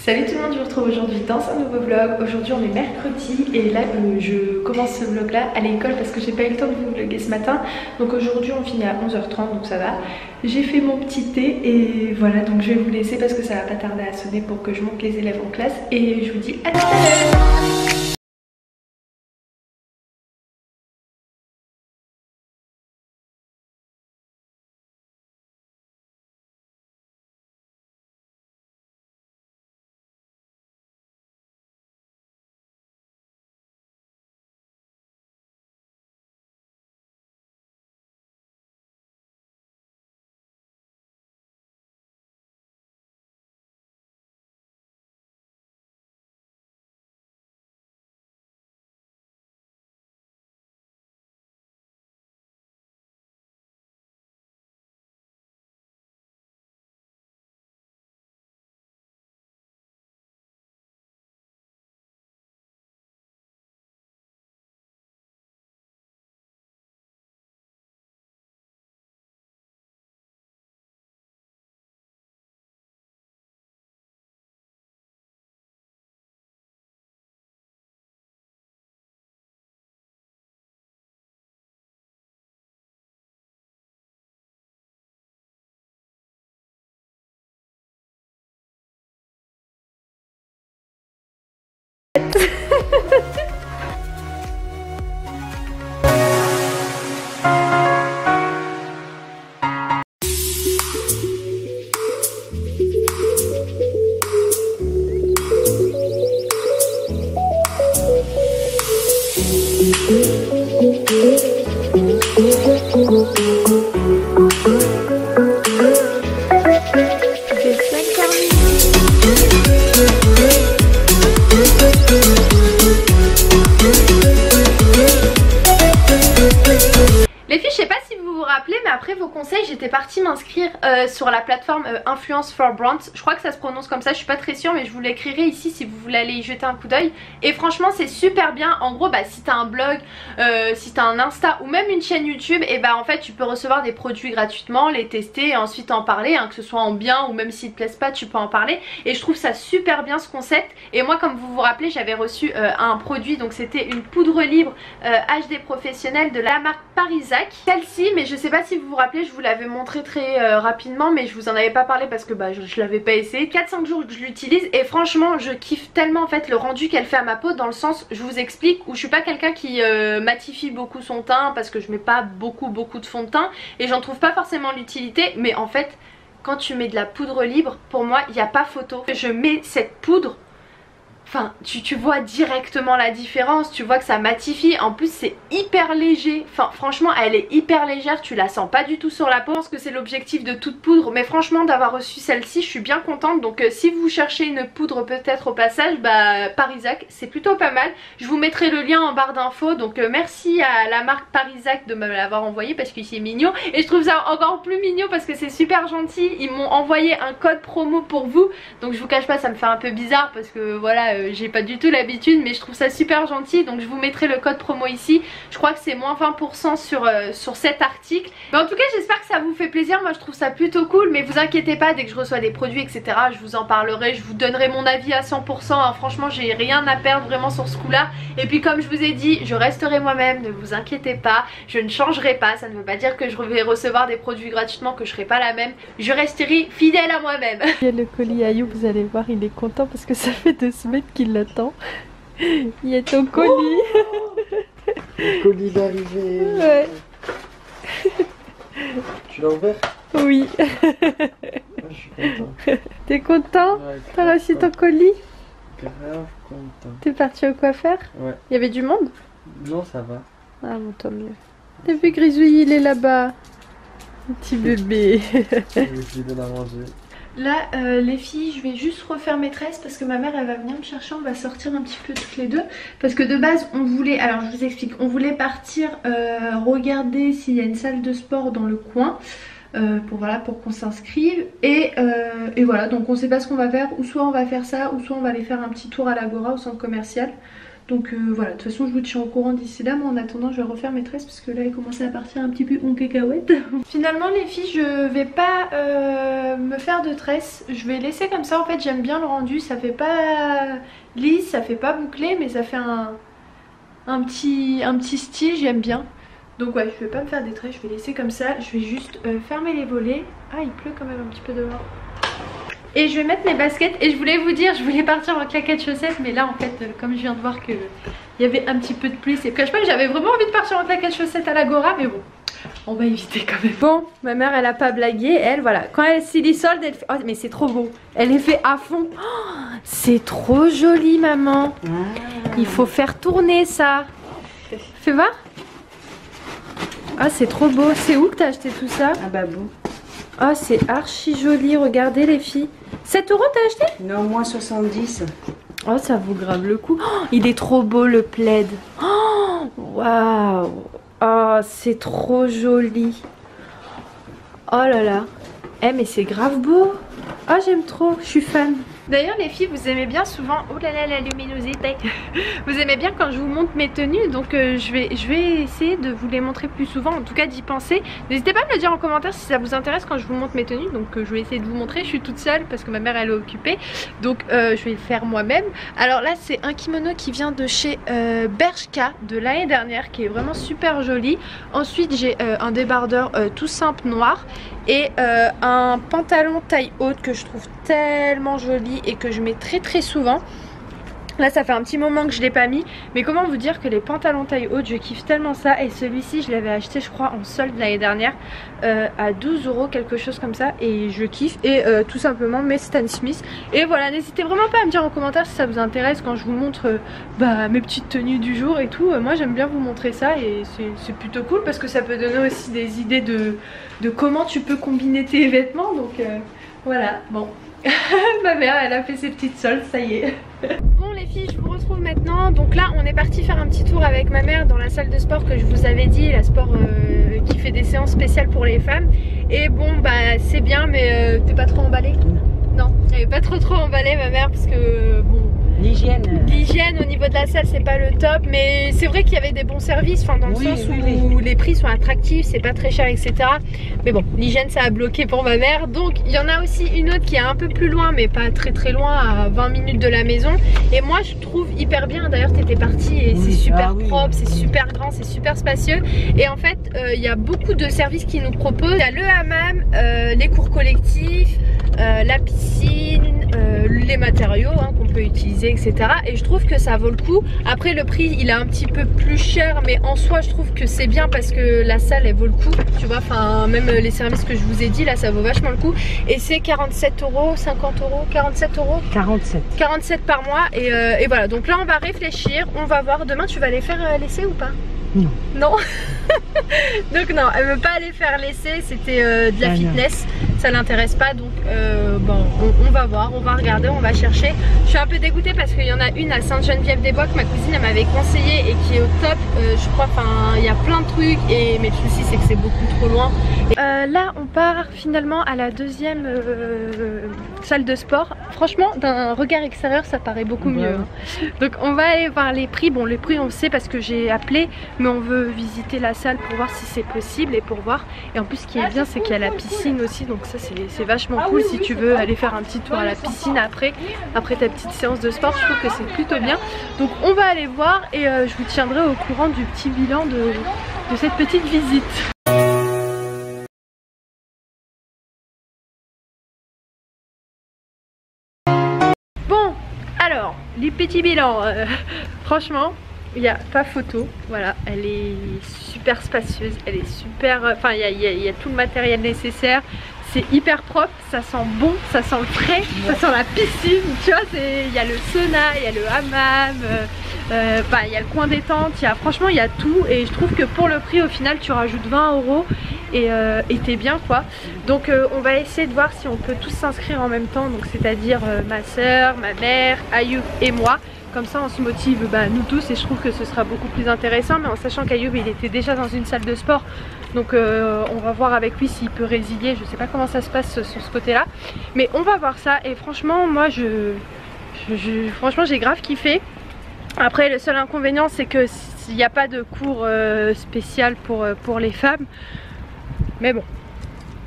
Salut tout le monde, je vous retrouve aujourd'hui dans un nouveau vlog. Aujourd'hui on est mercredi et là je commence ce vlog là à l'école parce que j'ai pas eu le temps de vous vlogger ce matin. Donc aujourd'hui on finit à 11h30 donc ça va. J'ai fait mon petit thé et voilà, donc je vais vous laisser parce que ça va pas tarder à sonner pour que je monte les élèves en classe. Et je vous dis à tout à l'heure. Les filles, je sais pas si vous vous rappelez, mais après vos conseils, j'étais partie m'inscrire sur la plateforme Influence for Brands. Je crois que ça se prononce comme ça, je suis pas très sûre, mais je vous l'écrirai ici si vous voulez aller y jeter un coup d'œil. Et franchement, c'est super bien. En gros, bah, si t'as un blog, si t'as un Insta ou même une chaîne YouTube, et bah en fait, tu peux recevoir des produits gratuitement, les tester et ensuite en parler, hein, que ce soit en bien ou même s'ils te plaisent pas, tu peux en parler. Et je trouve ça super bien ce concept. Et moi, comme vous vous rappelez, j'avais reçu un produit, donc c'était une poudre libre HD professionnelle de la marque Parisac. Celle-ci, mais je sais pas si vous vous rappelez, je vous l'avais montré très rapidement, mais je vous en avais pas parlé parce que bah, je l'avais pas essayé. 4-5 jours que je l'utilise et franchement je kiffe tellement en fait le rendu qu'elle fait à ma peau, dans le sens, je vous explique, où je suis pas quelqu'un qui matifie beaucoup son teint parce que je mets pas beaucoup de fond de teint et j'en trouve pas forcément l'utilité, mais en fait quand tu mets de la poudre libre, pour moi il n'y a pas photo. Je mets cette poudre, enfin tu vois directement la différence, tu vois que ça matifie, en plus c'est hyper léger, enfin franchement elle est hyper légère, tu la sens pas du tout sur la peau. Je pense que c'est l'objectif de toute poudre, mais franchement d'avoir reçu celle-ci je suis bien contente. Donc si vous cherchez une poudre peut-être au passage, bah Parisac c'est plutôt pas mal. Je vous mettrai le lien en barre d'infos, donc merci à la marque Parisac de me l'avoir envoyé parce que c'est mignon. Et je trouve ça encore plus mignon parce que c'est super gentil, ils m'ont envoyé un code promo pour vous. Donc je vous cache pas, ça me fait un peu bizarre parce que voilà, j'ai pas du tout l'habitude, mais je trouve ça super gentil. Donc je vous mettrai le code promo ici. Je crois que c'est moins 20% sur cet article. Mais en tout cas j'espère que ça vous fait plaisir. Moi je trouve ça plutôt cool, mais vous inquiétez pas, dès que je reçois des produits etc, je vous en parlerai, je vous donnerai mon avis à 100%, hein. Franchement j'ai rien à perdre vraiment sur ce coup là. Et puis comme je vous ai dit, je resterai moi-même, ne vous inquiétez pas, je ne changerai pas. Ça ne veut pas dire que je vais recevoir des produits gratuitement, que je serai pas la même. Je resterai fidèle à moi-même. Il y a le colis Ayoub, vous allez voir, il est content parce que ça fait 2 semaines qu'il l'attend. Il y a ton colis. Oh, le colis d'arrivée. Ouais. Tu l'as ouvert? Oui. Ah, je suis content. T'es content? Ouais, T'as reçu ton colis? grave content. T'es parti au coiffeur? Ouais. Il y avait du monde? Non, ça va. Ah bon, tant mieux. T'as vu Grisouille, il est là-bas. Petit bébé. Je lui donne à manger. Là les filles, je vais juste refaire mes tresses parce que ma mère elle va venir me chercher, on va sortir un petit peu toutes les deux. Parce que de base on voulait, alors je vous explique, on voulait partir regarder s'il y a une salle de sport dans le coin. Pour qu'on s'inscrive et voilà, donc on sait pas ce qu'on va faire, ou soit on va faire ça ou soit on va aller faire un petit tour à l'Agora, au centre commercial. Donc voilà, de toute façon je vous tiens au courant d'ici là. Moi en attendant je vais refaire mes tresses parce que là il commence à partir un petit peu en cacahuète. Finalement les filles, je vais pas me faire de tresses. Je vais laisser comme ça, en fait j'aime bien le rendu. Ça fait pas lisse, ça fait pas bouclé, mais ça fait un petit style, j'aime bien. Donc ouais, je vais pas me faire des tresses, je vais laisser comme ça. Je vais juste fermer les volets. Ah, il pleut quand même un petit peu dehors. Et je vais mettre mes baskets. Et je voulais vous dire, je voulais partir en claquettes chaussettes, mais là en fait comme je viens de voir que il y avait un petit peu de pluie, c'est que je sais pas que j'avais vraiment envie de partir en claquettes chaussettes à l'Agora, mais bon, on va éviter quand même. Bon, ma mère elle a pas blagué, elle voilà, quand elle s'y solde elle fait... Oh mais c'est trop beau, elle est fait à fond. Oh, c'est trop joli maman. Il faut faire tourner ça. Fais voir. Ah c'est trop beau, c'est où que t'as acheté tout ça? Ah bah bon. Oh c'est archi joli, regardez les filles. 7 € t'as acheté? Non, moins 70. Oh ça vaut grave le coup. Oh, il est trop beau le plaid. Oh waouh. Oh c'est trop joli. Oh là là. Eh mais c'est grave beau. Oh j'aime trop, je suis fan. D'ailleurs les filles, vous aimez bien souvent, oh là là la luminosité, vous aimez bien quand je vous montre mes tenues, donc je vais essayer de vous les montrer plus souvent, en tout cas d'y penser. N'hésitez pas à me le dire en commentaire si ça vous intéresse quand je vous montre mes tenues, donc je vais essayer de vous montrer. Je suis toute seule parce que ma mère elle est occupée, donc je vais le faire moi-même. Alors là c'est un kimono qui vient de chez Bershka de l'année dernière, qui est vraiment super joli. Ensuite j'ai un débardeur tout simple noir et un pantalon taille haute que je trouve tellement joli et que je mets très souvent. Là ça fait un petit moment que je l'ai pas mis, mais comment vous dire que les pantalons taille haute je kiffe tellement ça. Et celui-ci je l'avais acheté je crois en solde l'année dernière à 12 € quelque chose comme ça, et je kiffe. Et tout simplement mes Stan Smith. Et voilà, n'hésitez vraiment pas à me dire en commentaire si ça vous intéresse quand je vous montre mes petites tenues du jour et tout. Moi j'aime bien vous montrer ça et c'est plutôt cool parce que ça peut donner aussi des idées de comment tu peux combiner tes vêtements. Donc voilà, bon. Ma mère elle a fait ses petites soldes, ça y est. Bon les filles, je vous retrouve maintenant. Donc là on est parti faire un petit tour avec ma mère dans la salle de sport que je vous avais dit, la sport qui fait des séances spéciales pour les femmes. Et bon bah c'est bien, mais t'es pas trop emballée? Non, elle est pas trop emballée ma mère parce que bon, l'hygiène au niveau de la salle c'est pas le top, mais c'est vrai qu'il y avait des bons services, enfin dans le sens où les prix sont attractifs, c'est pas très cher etc. Mais bon, l'hygiène ça a bloqué pour ma mère. Donc il y en a aussi une autre qui est un peu plus loin, mais pas très loin, à 20 minutes de la maison. Et moi je trouve hyper bien, d'ailleurs t'étais partie et c'est super propre, c'est super grand, c'est super spacieux. Et en fait il y a beaucoup de services qui nous proposent. Il y a le hammam, les cours collectifs, la piscine, les matériaux qu'on peut utiliser etc. Et je trouve que ça vaut le coup. Après le prix il est un petit peu plus cher, mais en soi je trouve que c'est bien parce que la salle elle vaut le coup, tu vois, enfin même les services que je vous ai dit là ça vaut vachement le coup. Et c'est 47 €, 50 €, 47 €, 47 par mois. Et voilà, donc là on va réfléchir, on va voir. Demain tu vas les faire l'essai ou pas? Non. Non. Donc non, elle veut pas aller faire l'essai, c'était de la fitness, ça l'intéresse pas. Donc bon, on va voir, on va regarder, on va chercher. Je suis un peu dégoûtée parce qu'il y en a une à Sainte-Geneviève-des-Bois que ma cousine elle m'avait conseillé et qui est au top, je crois, enfin il y a plein de trucs, mais le souci c'est que c'est beaucoup trop loin. Là on part finalement à la deuxième salle de sport. Franchement d'un regard extérieur ça paraît beaucoup mieux hein. Donc on va aller voir les prix. Bon les prix on le sait parce que j'ai appelé, mais on veut visiter la salle pour voir si c'est possible et pour voir. Et en plus ce qui est bien c'est qu'il y a la piscine aussi, donc ça c'est vachement cool si tu veux aller faire un petit tour à la piscine après ta petite séance de sport. Je trouve que c'est plutôt bien. Donc on va aller voir et je vous tiendrai au courant du petit bilan de cette petite visite. Bon alors les petits bilans, franchement il n'y a pas photo, voilà, elle est super spacieuse, elle est super, enfin il y a tout le matériel nécessaire, c'est hyper propre, ça sent bon, ça sent le frais, ça sent la piscine, tu vois, il y a le sauna, il y a le hammam, il y a le coin détente, franchement il y a tout. Et je trouve que pour le prix au final tu rajoutes 20 € et t'es bien quoi. Donc on va essayer de voir si on peut tous s'inscrire en même temps, donc c'est-à-dire ma soeur, ma mère, Ayoub et moi. Comme ça on se motive nous tous, et je trouve que ce sera beaucoup plus intéressant. Mais en sachant qu'Ayoub il était déjà dans une salle de sport, donc on va voir avec lui s'il peut résilier. Je sais pas comment ça se passe sur ce côté là, mais on va voir ça. Et franchement moi franchement j'ai grave kiffé. Après le seul inconvénient c'est que il n'y a pas de cours spécial pour les femmes. Mais bon,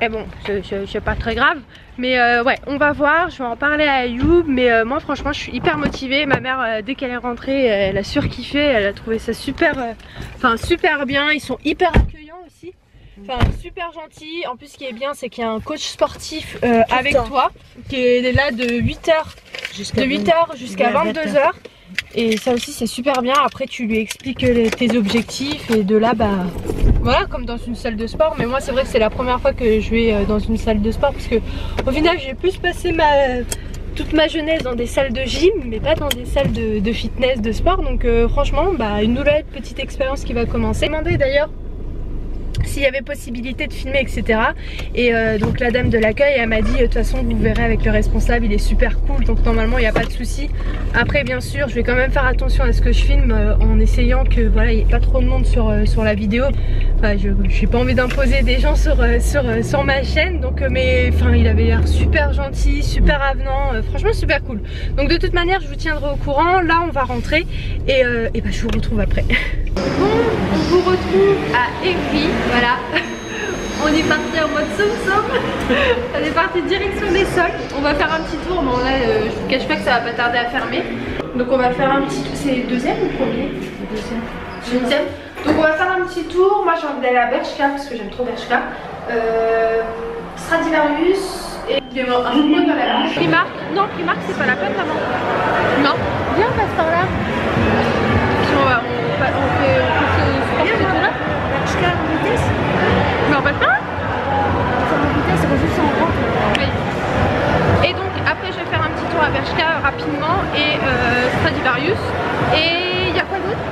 c'est pas très grave. Mais ouais, on va voir, je vais en parler à Ayoub. Mais moi franchement je suis hyper motivée. Ma mère dès qu'elle est rentrée elle a surkiffé, elle a trouvé ça super, super bien. Ils sont hyper accueillants aussi, enfin super gentils. En plus ce qui est bien c'est qu'il y a un coach sportif avec toi qui est là de 8h jusqu'à 22h. Et ça aussi c'est super bien. Après tu lui expliques tes objectifs et de là bah voilà, comme dans une salle de sport. Mais moi c'est vrai que c'est la première fois que je vais dans une salle de sport, parce que au final j'ai plus passé toute ma jeunesse dans des salles de gym mais pas dans des salles de fitness, de sport. Donc franchement bah une nouvelle petite expérience qui va commencer. Demandé d'ailleurs s'il y avait possibilité de filmer, etc. Et donc la dame de l'accueil elle m'a dit de toute façon vous verrez avec le responsable, il est super cool, donc normalement il n'y a pas de souci. Après bien sûr je vais quand même faire attention à ce que je filme en essayant que voilà il n'y ait pas trop de monde sur la vidéo. Enfin, je n'ai pas envie d'imposer des gens sur ma chaîne, donc mais enfin il avait l'air super gentil, super avenant, franchement super cool. Donc de toute manière je vous tiendrai au courant. Là on va rentrer et bah, je vous retrouve après. Bon, on vous retrouve à Évry, voilà. On est parti en mode soum-soum. On est parti direction des sols. On va faire un petit tour. Bon là je vous cache pas que ça va pas tarder à fermer. Donc on va faire un petit tour. C'est le deuxième ou le premier? Le deuxième. Donc on va faire un petit tour. Moi j'ai envie d'aller à Bershka parce que j'aime trop Bershka. Stradivarius et un peu dans la bouche. Primark? Non, Primark c'est pas la peine maman. Non. Viens on passe par là. On fait ce tour là. Bershka en vitesse. Mais on passe pas? En vitesse, c'est juste en rentre. Oui. Et donc après je vais faire un petit tour à Bershka rapidement et Stradivarius. Et il y a quoi d'autre?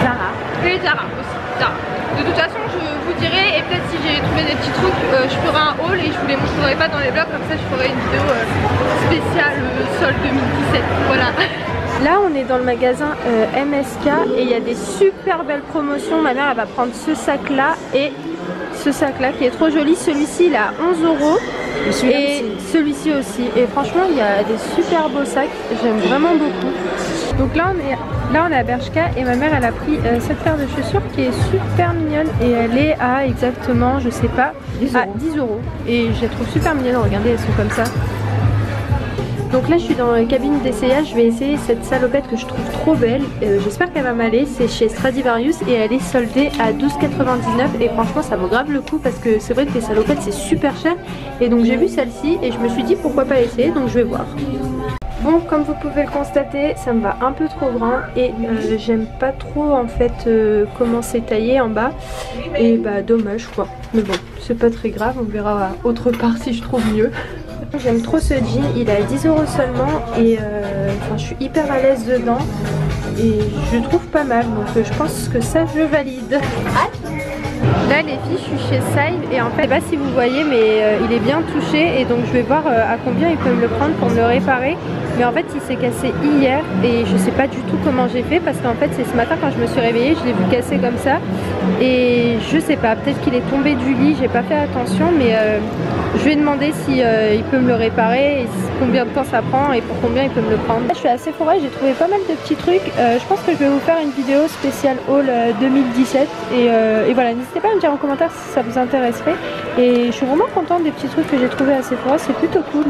Zara. Et Zara aussi. Zara. De toute façon je vous dirai, et peut-être si j'ai trouvé des petits trucs je ferai un haul et je vous les montrerai pas dans les vlogs, comme ça je ferai une vidéo spéciale solde 2017. Voilà. Là on est dans le magasin MSK et il y a des super belles promotions. Ma mère elle va prendre ce sac là et ce sac là qui est trop joli. Celui-ci il est à 11 € et celui-ci aussi. Et franchement il y a des super beaux sacs, j'aime vraiment beaucoup. Donc là on est à Bershka et ma mère elle a pris cette paire de chaussures qui est super mignonne et elle est à exactement je sais pas 10 à 10 € et je la trouve super mignonne. Regardez elles sont comme ça. Donc là je suis dans la cabine d'essayage, je vais essayer cette salopette que je trouve trop belle, j'espère qu'elle va m'aller. C'est chez Stradivarius et elle est soldée à 12,99 et franchement ça vaut grave le coup parce que c'est vrai que les salopettes c'est super cher. Et donc j'ai vu celle-ci et je me suis dit pourquoi pas l'essayer, donc je vais voir. Bon, comme vous pouvez le constater, ça me va un peu trop grand et j'aime pas trop en fait comment c'est taillé en bas. Et bah dommage quoi, mais bon c'est pas très grave, on verra autre part si je trouve mieux. J'aime trop ce jean, il est à 10 € seulement et je suis hyper à l'aise dedans et je trouve pas mal, donc je pense que ça je valide. Là les filles, je suis chez Save et en fait je sais pas si vous voyez mais il est bien touché et donc je vais voir à combien ils peuvent me le prendre pour me le réparer. Mais en fait il s'est cassé hier et je sais pas du tout comment j'ai fait parce qu'en fait c'est ce matin quand je me suis réveillée, je l'ai vu casser comme ça et je sais pas, peut-être qu'il est tombé du lit, j'ai pas fait attention mais je vais demander si il peut me le réparer et combien de temps ça prend et pour combien il peut me le prendre. Je suis à Sephora, j'ai trouvé pas mal de petits trucs, je pense que je vais vous faire une vidéo spéciale haul 2017 et voilà, n'hésitez pas à me dire en commentaire si ça vous intéresserait et je suis vraiment contente des petits trucs que j'ai trouvé à Sephora, c'est plutôt cool.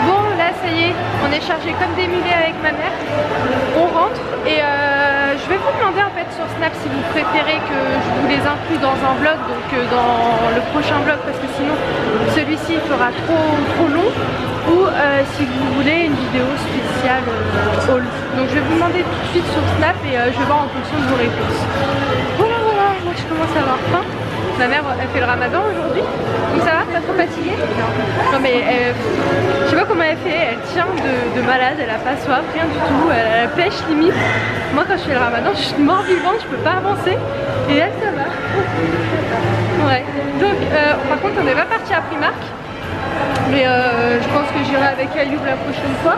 Bon là ça y est, on est chargé comme des mulets avec ma mère, on rentre et je vais vous demander en fait sur Snap si vous préférez que je vous les inclue dans un vlog, donc dans le prochain vlog parce que sinon celui-ci fera trop long, ou si vous voulez une vidéo spéciale haul. Donc je vais vous demander tout de suite sur Snap et je vais voir en fonction de vos réponses. Voilà, moi je commence à avoir faim. Ma mère elle fait le ramadan aujourd'hui, donc ça va, pas trop fatiguée? Non mais je sais pas comment elle fait, elle tient de malade, elle a pas soif, rien du tout, elle a la pêche limite. Moi quand je fais le ramadan je suis mort vivante, je peux pas avancer et elle ça va. Ouais, donc par contre on n'est pas parti à Primark, mais je pense que j'irai avec Ayoub la prochaine fois.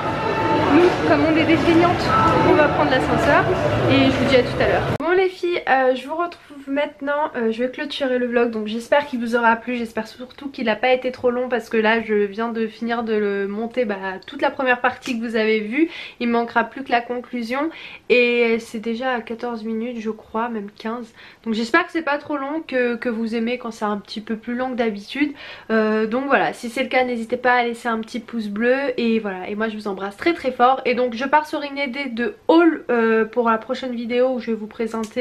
Nous, comme on est des feignantes, on va prendre l'ascenseur et je vous dis à tout à l'heure. Bon les les filles, je vous retrouve maintenant, je vais clôturer le vlog, donc j'espère qu'il vous aura plu, j'espère surtout qu'il n'a pas été trop long parce que là je viens de finir de le monter, toute la première partie que vous avez vue, il manquera plus que la conclusion et c'est déjà à 14 minutes je crois, même 15, donc j'espère que c'est pas trop long, que vous aimez quand c'est un petit peu plus long que d'habitude, donc voilà, si c'est le cas n'hésitez pas à laisser un petit pouce bleu et voilà, et moi je vous embrasse très très fort et donc je pars sur une idée de haul pour la prochaine vidéo où je vais vous présenter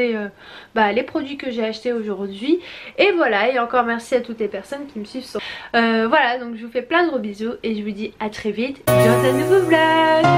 les produits que j'ai achetés aujourd'hui et voilà, et encore merci à toutes les personnes qui me suivent sur... voilà, donc je vous fais plein de gros bisous et je vous dis à très vite dans un nouveau vlog.